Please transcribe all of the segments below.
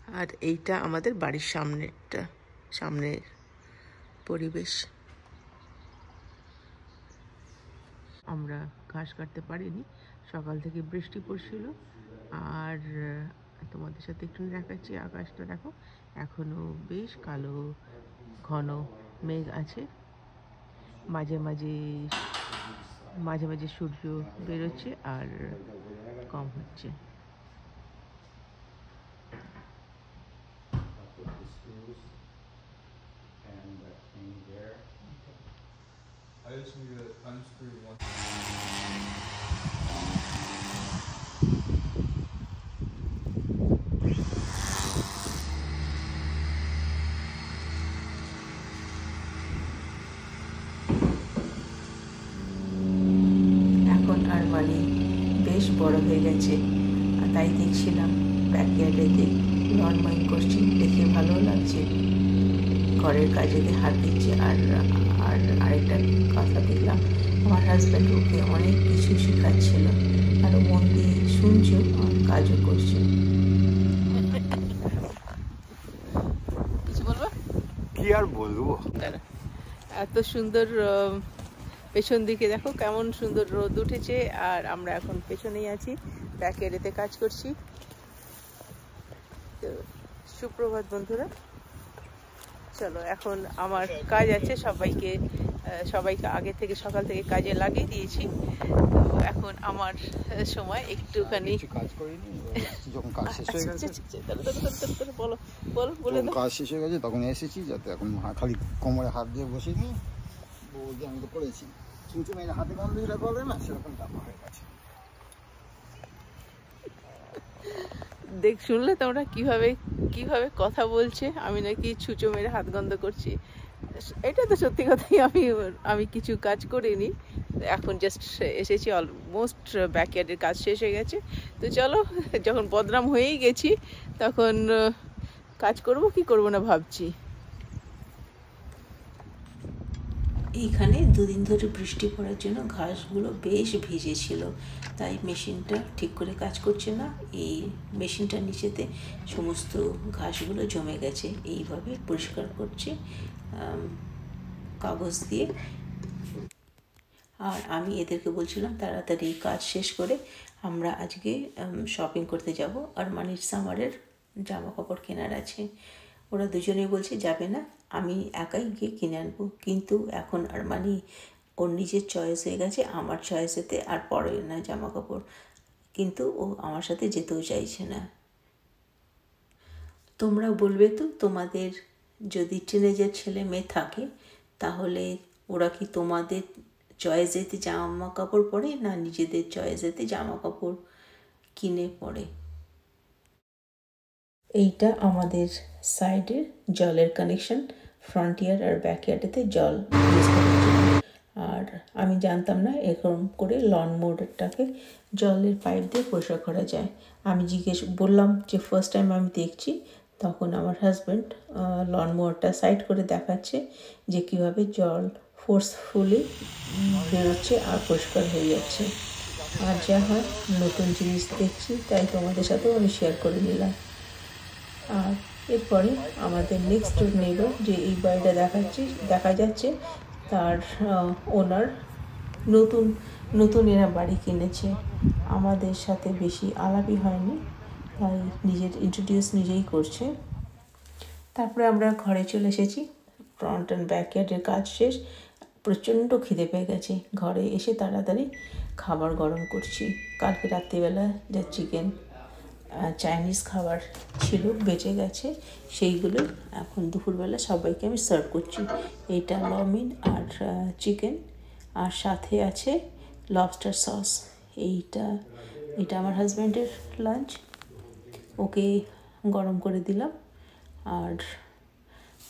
আর এইটা আমাদের বাড়ির সামনের পরিবেশ। আমরা ঘাস কাটতে পারিনি, সকাল থেকে বৃষ্টি পড়ছিল। আর তোমাদের সাথে একটু দেখাচ্ছি, আকাশটা দেখো এখনো বেশ কালো ঘন মেঘ আছে। মাঝে মাঝে মাঝে মাঝে সূর্য বেরোচ্ছে আর কম হচ্ছে। I just need to unscrew one. এখন আর মানে বেশ বড় হয়ে গেছে, তাই দেখছিলাম ব্যাকইয়ার্ডেতে লন মাইন করছি, দেখে ভালো লাগছে। ঘরের কাজেতে হাত দিচ্ছে। আর আরেকটা কথা দেখলাম, আমার হাজব্যান্ড ওকে অনেক কিছু শেখাচ্ছিল, আর মন দিয়ে শুনছো আর কাজও করছে। কিছু বলবো? কি আর বলবো, এত সুন্দর পেছন দিকে দেখো কেমন সুন্দর রোদ উঠেছে। আর আমরা এখন পেছনেই আছি, ব্যাকইয়ার্ডেতে কাজ করছি। তো সুপ্রভাত বন্ধুরা, চলো এখন আমার কাজ আছে। সবাইকে আগে থেকে সকাল থেকে কাজে লাগিয়ে দিয়েছি। তো এখন আমার সময় একটুখানি কাজ করিনি। যখন কাজ শেষ হয়ে গেছে, কাজ শেষ হয়ে গেছে তখন এসেছি, যাতে এখন খালি কোমরে হাত দিয়ে বসে নি। বলতে আমি তো করেছি চুঁচু মেরে হাতে গন্ধ যেটা বলে না, সেরকম টাকা হয়ে গেছে। শুনলে তোমরা কিভাবে কথা বলছে, আমি নাকি ছুঁচো মেরে হাত গন্ধ করছি। এটা তো সত্যি কথাই, আমি কিছু কাজ করিনি, এখন জাস্ট এসেছি। অলমোস্ট ব্যাকইয়ার্ডের কাজ শেষ হয়ে গেছে। তো চলো, যখন বদনাম হয়েই গেছি তখন কাজ করব কি করব না ভাবছি। এইখানে দুদিন ধরে বৃষ্টি পড়ার জন্য ঘাসগুলো বেশ ভিজেছিল, তাই মেশিনটা ঠিক করে কাজ করছে না। এই মেশিনটার নিচেতে সমস্ত ঘাসগুলো জমে গেছে, এইভাবে পরিষ্কার করছে কাগজ দিয়ে। আর আমি এদেরকে বলছিলাম তাড়াতাড়ি কাজ শেষ করে আমরা আজকে শপিং করতে যাব, আর মানির সামারের জামা কাপড় কেনার আছে। ওরা দুজনেই বলছে যাবে না, আমি একাই গিয়ে কিনে আনবো। কিন্তু এখন আর মানে ওর নিজের চয়েস হয়ে গেছে, আমার চয়েসেতে আর পরে না জামা কাপড়, কিন্তু ও আমার সাথে যেতেও চাইছে না। তোমরা বলবে তো, তোমাদের যদি টিনেজার ছেলে মেয়ে থাকে তাহলে ওরা কি তোমাদের চয়েসেতে জামা কাপড় পরে না নিজেদের চয়েসেতে জামা কাপড় কিনে পরে? এইটা আমাদের সাইডের জলের কানেকশন, ফ্রন্টিয়ার আর ব্যাকইয়ার্ডেতে জল ইউজ করার জন্য। আর আমি জানতাম না এরকম করে লন মোটরটাকে জলের পাইপ দিয়ে পরিষ্কার করা যায়। আমি বললাম যে ফার্স্ট টাইম আমি দেখছি, তখন আমার হাজব্যান্ড লন মোটরটা সাইড করে দেখাচ্ছে যে কীভাবে জল ফোর্সফুলি বেরোচ্ছে আর পরিষ্কার হয়ে যাচ্ছে। আর যা হয়, নতুন জিনিস দেখছি, তাই তোমাদের সাথেও আমি শেয়ার করে নিলাম। আর এরপরে আমাদের নেক্সট ডোর নেইবার, যে এই বাড়িটা দেখা যাচ্ছে, তার ওনার নতুন এরা বাড়ি কিনেছে। আমাদের সাথে বেশি আলাপই হয়নি, তাই নিজের ইন্ট্রোডিউস নিজেই করছে। তারপরে আমরা ঘরে চলে এসেছি, ফ্রন্ট অ্যান্ড ব্যাকইয়ার্ডের কাজ শেষ। প্রচণ্ড খিদে পেয়ে গেছে, ঘরে এসে তাড়াতাড়ি খাবার গরম করছি। কালকে রাত্রিবেলা যা চিকেন চাইনিজ খাবার ছিল বেঁচে গেছে, সেইগুলো এখন দুপুরবেলা সবাইকে আমি সার্ভ করছি। এইটা লমিন আর চিকেন, আর সাথে আছে লবস্টার সস। এইটা আমার হাজব্যান্ডের লাঞ্চ, ওকে গরম করে দিলাম। আর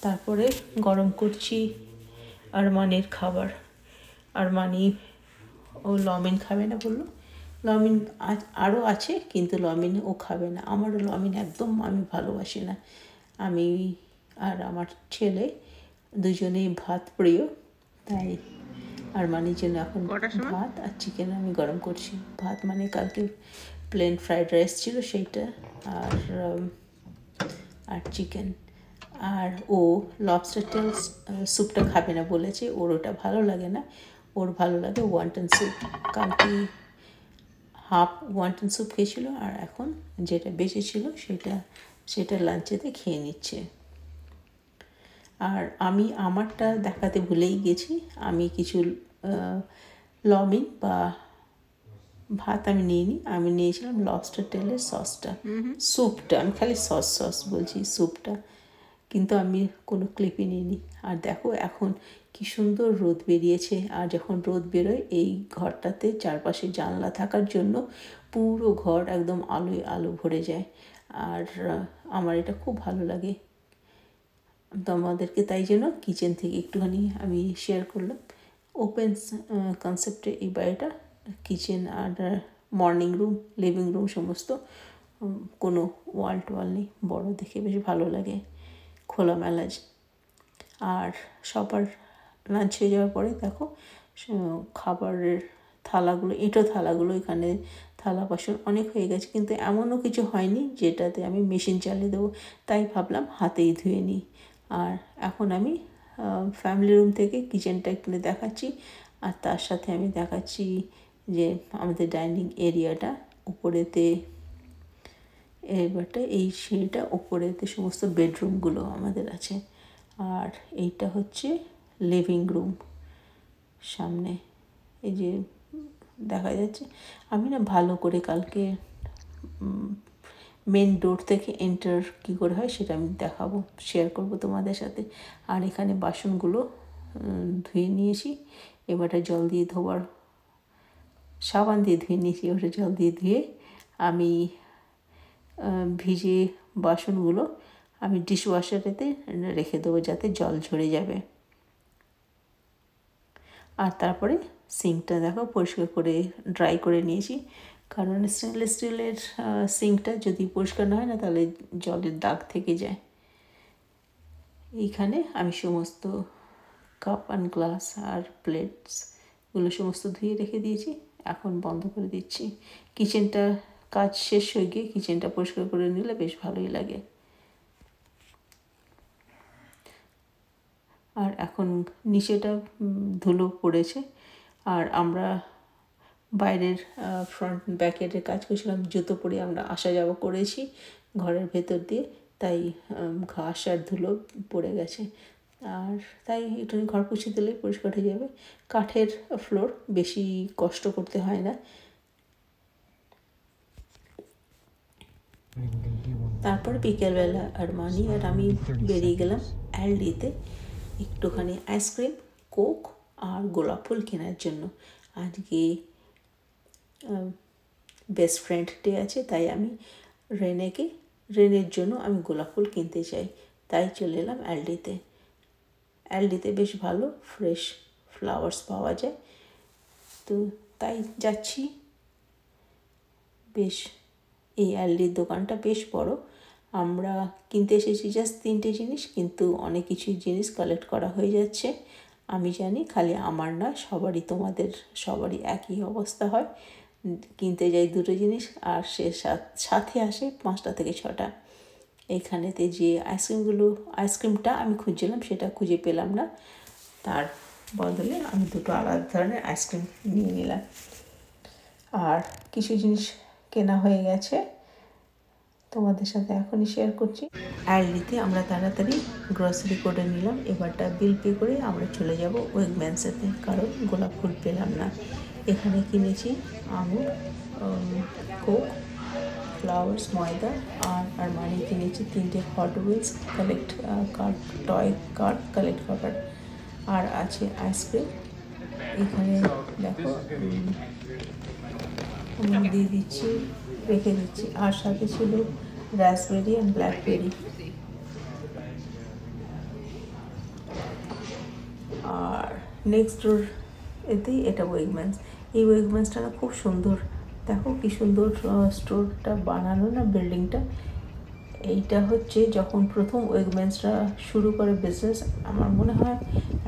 তারপরে গরম করছি আরমানের খাবার। আরমানি ও লমিন খাবে না বললো, লমিন আরও আছে কিন্তু লমিন ও খাবে না। আমারও লমিন একদম আমি ভালোবাসি না। আমি আর আমার ছেলে দুজনেই ভাত প্রিয়, তাই আরমানির জন্য এখন ভাত আর চিকেন আমি গরম করছি। ভাত মানে কালকে প্লেন ফ্রাইড রাইস ছিল সেইটা, আর আর চিকেন। আর ও লবস্টার টেল স্যুপটা খাবে না বলেছে, ওর ওটা ভালো লাগে না, ওর ভালো লাগে ওয়ান্টন স্যুপ। কালকে হাফ ওয়ান্টন স্যুপ খেয়েছিল আর এখন যেটা বেঁচে ছিল সেটা লাঞ্চেতে খেয়ে নিচ্ছে। আর আমি আমারটা দেখাতে ভুলেই গেছি, আমি কিছু লমিন বা ভাত আমি নিইনি, আমি নিয়েছিলাম লবস্টার টেলের সসটা, স্যুপটা। আমি খালি সস বলছি, স্যুপটা, কিন্তু আমি কোনো ক্লিপই নিইনি। আর দেখো এখন কি সুন্দর রোদ বেরিয়েছে, আর যখন রোদ বেরোয় এই ঘরটাতে চারপাশে জানলা থাকার জন্য পুরো ঘর একদম আলোয় আলো ভরে যায়। আর আমার এটা খুব ভালো লাগে। তোমাদেরকে তাই জন্য কিচেন থেকে একটুখানি আমি শেয়ার করলাম। ওপেন কনসেপ্টে এই বাড়িটা, কিচেন আর মর্নিং রুম, লিভিং রুম সমস্ত, কোনো ওয়াল টোয়াল নেই, বড় দেখে বেশ ভালো লাগে, খোলামেলা। আর সবার লাঞ্চ হয়ে যাওয়ার পরে দেখো খাবারের থালাগুলো, এঁটো থালাগুলো, এখানে থালা বাসন অনেক হয়ে গেছে, কিন্তু এমনও কিছু হয়নি যেটাতে আমি মেশিন চালিয়ে দেবো, তাই ভাবলাম হাতেই ধুয়ে নিই। আর এখন আমি ফ্যামিলি রুম থেকে কিচেনটা একটু দেখাচ্ছি, আর তার সাথে আমি দেখাচ্ছি যে আমাদের ডাইনিং এরিয়াটা, উপরেতে এবারটা এই সিঁড়িটা, উপরেতে সমস্ত বেডরুমগুলো আমাদের আছে। আর এইটা হচ্ছে লিভিং রুম, সামনে এই যে দেখা যাচ্ছে। আমি না ভালো করে কালকে মেন ডোর থেকে এন্টার কী করে হয় সেটা আমি দেখাবো, শেয়ার করবো তোমাদের সাথে। আর এখানে বাসনগুলো ধুয়ে নিয়েছি, এবারটা জল দিয়ে ধোবার, সাবান দিয়ে ধুয়ে নিয়েছি, এবারে জল দিয়ে ধুয়ে আমি ভিজে বাসনগুলো আমি ডিশওয়াশারেতে রেখে দেবো যাতে জল ঝরে যাবে। আর তারপরে সিঙ্কটা দেখো পরিষ্কার করে ড্রাই করে নিয়েছি, কারণ স্টেনলেস স্টিলের সিঙ্কটা যদি পরিষ্কার না হয় না তাহলে জলের দাগ থেকে যায়। এইখানে আমি সমস্ত কাপ অ্যান্ড গ্লাস আর প্লেটসগুলো সমস্ত ধুয়ে রেখে দিয়েছি, এখন বন্ধ করে দিচ্ছি। কিচেনটা কাজ শেষ হয়ে গিয়ে কিচেনটা পরিষ্কার করে নিলে বেশ ভালোই লাগে। আর এখন নিচেটা ধুলো পড়েছে, আর আমরা বাইরের ফ্রন্ট ব্যাকয়ার্ডের কাজ করছিলাম, জুতো পরে আমরা আসা যাওয়া করেছি ঘরের ভেতর দিয়ে, তাই ঘাস আর ধুলো পড়ে গেছে। আর তাই একটুখানি ঘর পুছে দিলে পরিষ্কার হয়ে যাবে। কাঠের ফ্লোর, বেশি কষ্ট করতে হয় না। তারপর বিকেলবেলা আরমানি আর আমি বেরিয়ে গেলাম অ্যালডিতে একটুখানি আইসক্রিম, কোক আর গোলাপ ফুল কেনার জন্য। আজকে বেস্ট ফ্রেন্ড ডে আছে, তাই আমি রেনের জন্য আমি গোলাপ ফুল কিনতে চাই, তাই চলে এলাম অ্যালডিতে। অ্যালডিতে বেশ ভালো ফ্রেশ ফ্লাওয়ার্স পাওয়া যায়, তো তাই যাচ্ছি। বেশ এই অ্যালডির দোকানটা বেশ বড়। আমরা কিনতে এসেছি জাস্ট 3টে জিনিস, কিন্তু অনেক কিছু জিনিস কালেক্ট করা হয়ে যাচ্ছে। আমি জানি খালি আমার না, তোমাদের সবারই একই অবস্থা হয়। কিনতে যাই 2টো জিনিস আর সে সাথে আসে 5টা থেকে 6টা। এইখানেতে যে আইসক্রিমটা আমি খুঁজছিলাম সেটা খুঁজে পেলাম না, তার বদলে আমি 2টো আলাদা ধরনের আইসক্রিম নিয়ে নিলাম। আর কিছু জিনিস কেনা হয়ে গেছে, তোমাদের সাথে এখনই শেয়ার করছি। অ্যালডিতে আমরা তাড়াতাড়ি গ্রসারি করে নিলাম, এবারটা বিল পে করে আমরা চলে যাব ওয়েগম্যানসেতে, কারণ গোলাপ ফুল পেলাম না। এখানে কিনেছি আঙুর, কোক, ফ্লাওয়ার্স, ময়দা, আর আরমানি কিনেছি 3টে Hot Wheels toy car collect করার, আর আছে আইসক্রিম। এখানে দেখো আমি দিয়ে দিচ্ছি, রেখে দিচ্ছি। আর সাথে ছিল রাসবেরি অ্যান্ড ব্ল্যাকবেরি। আর নেক্সট ডোর এতেই এটা ওয়েগম্যানস। এই ওয়েগম্যানসটা না খুব সুন্দর, দেখো কি সুন্দর স্টোরটা বানানো না, বিল্ডিংটা। এইটা হচ্ছে যখন প্রথম ওয়েগম্যানসরা শুরু করে বিজনেস, আমার মনে হয়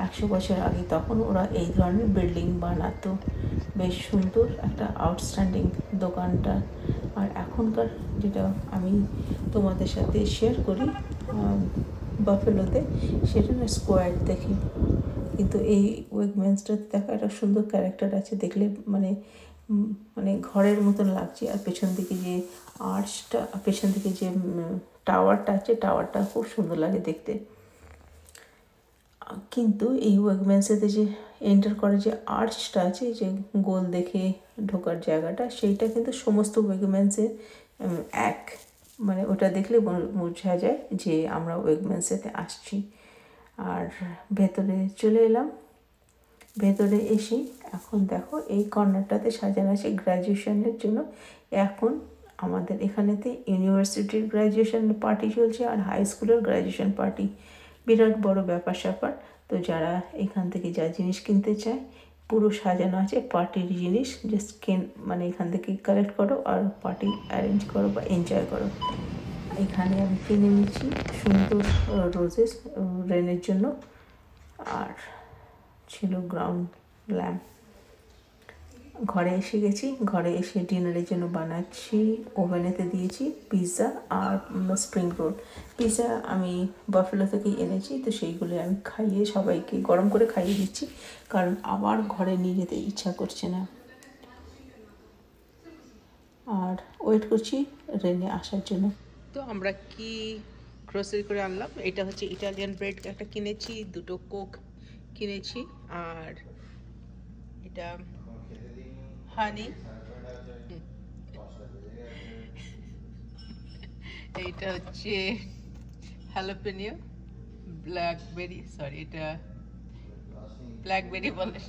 100 বছর আগে, তখন ওরা এই ধরনের বিল্ডিং বানাতো। বেশ সুন্দর একটা আউটস্ট্যান্ডিং দোকানটা। আর এখনকার যেটা আমি তোমাদের সাথে শেয়ার করি বাফেলোতে, সেটা না স্কোয়ার দেখি, কিন্তু এই ওয়েগম্যান্সটাতে দেখা একটা সুন্দর ক্যারেক্টার আছে, দেখলে মানে মানে ঘরের মতন লাগছে। আর পেছন দিকে যে আর্চটা, পেছন দিকে যে টাওয়ারটা আছে, টাওয়ারটা খুব সুন্দর লাগে দেখতে। কিন্তু এই ওয়েগম্যান্সেতে যে এন্টার করে যে আর্চটা আছে, যে গোল দেখে ঢোকার জায়গাটা, সেইটা কিন্তু সমস্ত ওয়েগম্যান্সে এক, মানে ওটা দেখলে বোঝা যায় যে আমরা ওয়েগম্যান্সেতে আসছি। আর ভেতরে চলে এলাম। ভেতরে এসে এখন দেখো এই কর্নারটাতে সাজানো আছে গ্র্যাজুয়েশনের জন্য। এখন আমাদের এখানেতে ইউনিভার্সিটির গ্র্যাজুয়েশন পার্টি চলছে আর হাই স্কুলের গ্র্যাজুয়েশন পার্টি, বিরাট বড় ব্যাপার স্যাপার। তো যারা এখান থেকে যা জিনিস কিনতে চায়, পুরো সাজানো আছে পার্টির জিনিস, জাস্ট মানে এখান থেকে কালেক্ট করো আর পার্টি অ্যারেঞ্জ করো বা এনজয় করো। এখানে আমি কিনে নিচ্ছি সুন্দর রোজেস রেনের জন্য, আর ছিল গ্রাউন্ড ল্যাম্প। ঘরে এসে গেছি, ঘরে এসে ডিনারের জন্য বানাচ্ছি, ওভেনেতে দিয়েছি পিৎজা আর স্প্রিং রোল। পিৎজা আমি বাফেলো থেকেই এনেছি, তো সেইগুলো আমি খাইয়ে সবাইকে গরম করে খাইয়ে দিচ্ছি, কারণ আবার ঘরে নিয়ে যেতে ইচ্ছা করছে না। আর ওয়েট করছি রেনে আসার জন্য। তো আমরা কি গ্রোসারি করে আনলাম, এটা হচ্ছে ইটালিয়ান ব্রেড একটা কিনেছি, দুটো কোক কিনেছি, আর এটা হানি, এইটা হচ্ছে হ্যালোপেনিও, ব্ল্যাকবেরি, সরি এটা ব্ল্যাকবেরি বলে,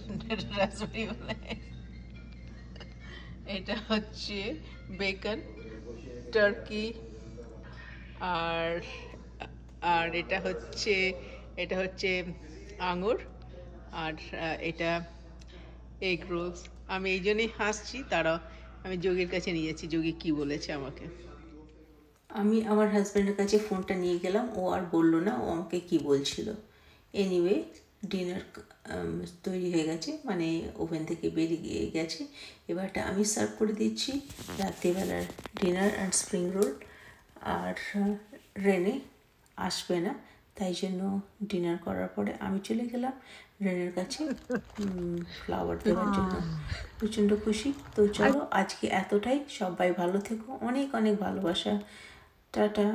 রাসবেরি বলে। এটা হচ্ছে বেকন, টার্কি, আর আর এটা হচ্ছে আঙুর, আর এটা এগ রোলস। আমি এই জন্যই হাসছি, তারাও আমি যোগীর কাছে নিয়ে যাচ্ছি, যোগী কি বলেছে আমাকে। আমি আমার হাজব্যান্ডের কাছে ফোনটা নিয়ে গেলাম, ও আর বললো না ও আমাকে কি বলছিল। এনিওয়ে ডিনার তৈরি হয়ে গেছে, মানে ওভেন থেকে বেরিয়ে গেছে। এবারটা আমি সার্ভ করে দিচ্ছি রাত্রিবেলার ডিনার অ্যান্ড স্প্রিং রোল। আর রেনে আসবে না, তাই জন্য ডিনার করার পরে আমি চলে গেলাম রেনের কাছে ফ্লাওয়ার দেওয়ার জন্য। প্রচণ্ড খুশি। তো চলো আজকে এতটাই, সবাই ভালো থেকো, অনেক অনেক ভালোবাসা, টাটা।